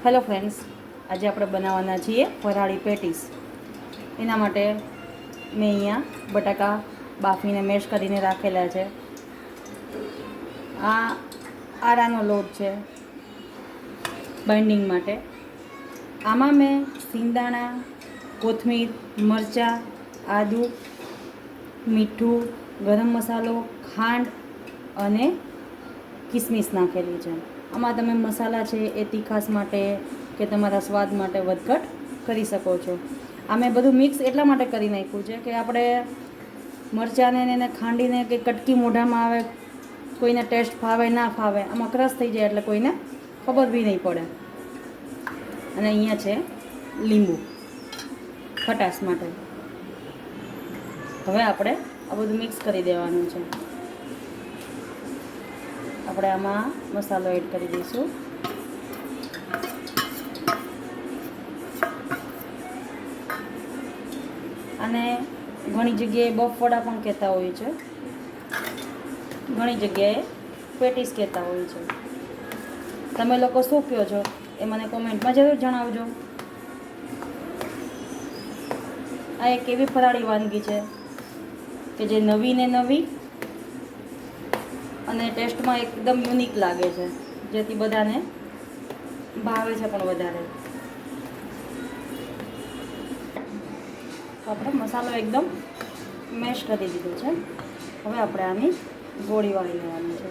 Hello friends, આજે આપણે બનાવવાના છીએ ફરાળી પેટીસ. એના માટે મેં અહીંયા બટાકા બાફીને મેશ કરીને રાખેલા છે. આ આરાનો લોટ છે બાઇન્ડિંગ માટે. આમાં મેં સિંગદાણા, કોથમીર, મરચાં, આદુ, મીઠું, ગરમ મસાલો, ખાંડ અને કિસમિસ નાખેલી છે. આમાં તમે મસાલા છે એ તીખાશ માટે કે તમારા સ્વાદ માટે વધઘટ કરી શકો છો. આ મેં બધું મિક્સ એટલા માટે કરી નાખ્યું છે કે આપણે મરચાંને એને ખાંડીને કંઈ કટકી મોઢામાં આવે, કોઈને ટેસ્ટ ફાવે ના ફાવે, આમાં ક્રશ થઈ જાય એટલે કોઈને ખબર બી નહીં પડે. અને અહીંયા છે લીંબુ ખટાશ માટે. હવે આપણે આ બધું મિક્સ કરી દેવાનું છે. આપણે આમાં મસાલો એડ કરી દઈશું. અને ઘણી જગ્યાએ બફવડા પણ કહેતા હોય છે, ઘણી જગ્યાએ પેટીસ કહેતા હોય છે. તમે લોકો શું કહો છો એ મને કોમેન્ટમાં જરૂર જણાવજો. આ એક એવી ફરાળી વાનગી છે કે જે નવી ને નવી અને ટેસ્ટમાં એકદમ યુનિક લાગે છે, જેથી બધાને ભાવે છે પણ વધારે. આપણે મસાલો એકદમ મેશ કરી દીધો છે. હવે આપણે આની ગોળી વાળી લેવાની છે.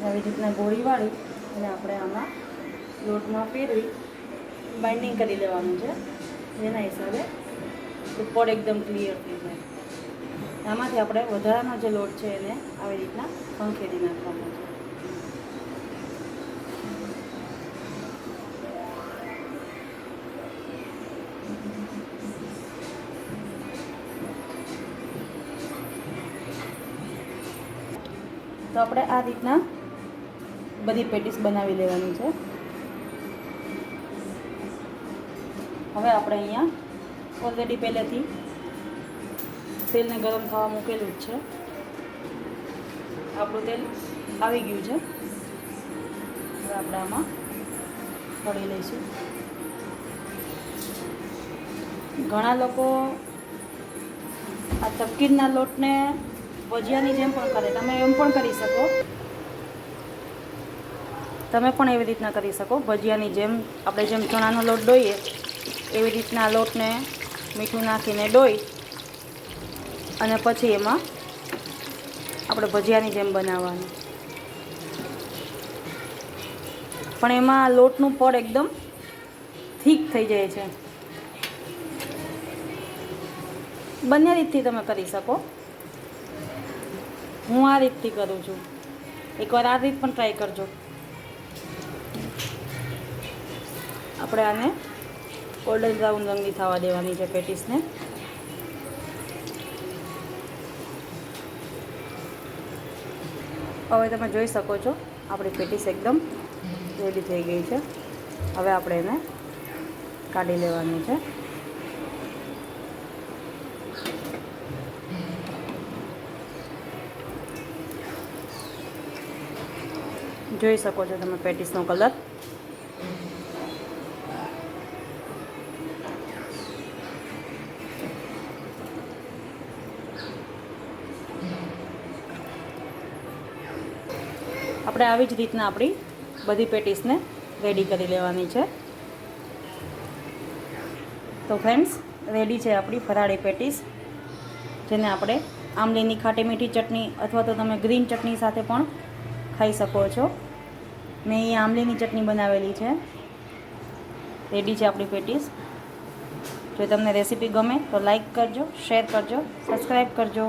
આવી રીતના ગોળી વાળી અને આપણે આમાં લોટમાં ફેરવી બાઇન્ડિંગ કરી લેવાનું છે, જેના હિસાબે ઉપર એકદમ ક્લિયર થઈ જાય. આમાંથી આપણે વધારાનો જે લોટ છે એને આવી રીતના ખંખેરી નાખવાનો છે. તો આપણે આ રીતના બધી પેટીસ બનાવી લેવાની છે. હવે આપણે અહીંયા ઓલરેડી પહેલેથી તેલને ગરમ થવા મૂકેલું જ છે. આપણું તેલ આવી ગયું છે. હવે આપણે આમાં તળી લઈશું. ઘણા લોકો આ તપકીરના લોટને ભજીયાની જેમ પણ કરે. તમે એમ પણ કરી શકો, તમે પણ એવી રીતના કરી શકો. ભજીયાની જેમ આપણે જેમ ચણાનો લોટ ડોઈએ એવી રીતના લોટને મીઠું નાખીને ડોઈ અને પછી એમાં આપણે ભજીયાની જેમ બનાવવાનું. પણ એમાં લોટનું પડ એકદમ થીક થઈ જાય છે. બંને રીતથી તમે કરી શકો. હું આ રીતથી કરું છું. એકવાર આ રીત પણ ટ્રાય કરજો. આપણે આને ગોલ્ડન બ્રાઉન રંગની થવા દેવાની છે પેટીસને. હવે તમે જોઈ શકો છો આપણી પેટીસ એકદમ રેડી થઈ ગઈ છે. હવે આપણે એને કાઢી લેવાની છે. જોઈ શકો છો તમે પેટીસનો કલર. આપણે આવી જ રીતના આપણી બધી પેટીસને રેડી કરી લેવાની છે. તો ફ્રેન્ડ્સ, રેડી છે આપણી ફરાળી પેટીસ, જેને આપણે આંબલીની ખાટી મીઠી ચટણી અથવા તો તમે ગ્રીન ચટણી સાથે પણ ખાઈ શકો છો. મેં અહીંયા આંબલીની ચટણી બનાવેલી છે. રેડી છે આપણી પેટીસ. જો તમને રેસીપી ગમે તો લાઈક કરજો, શેર કરજો, સબસ્ક્રાઈબ કરજો.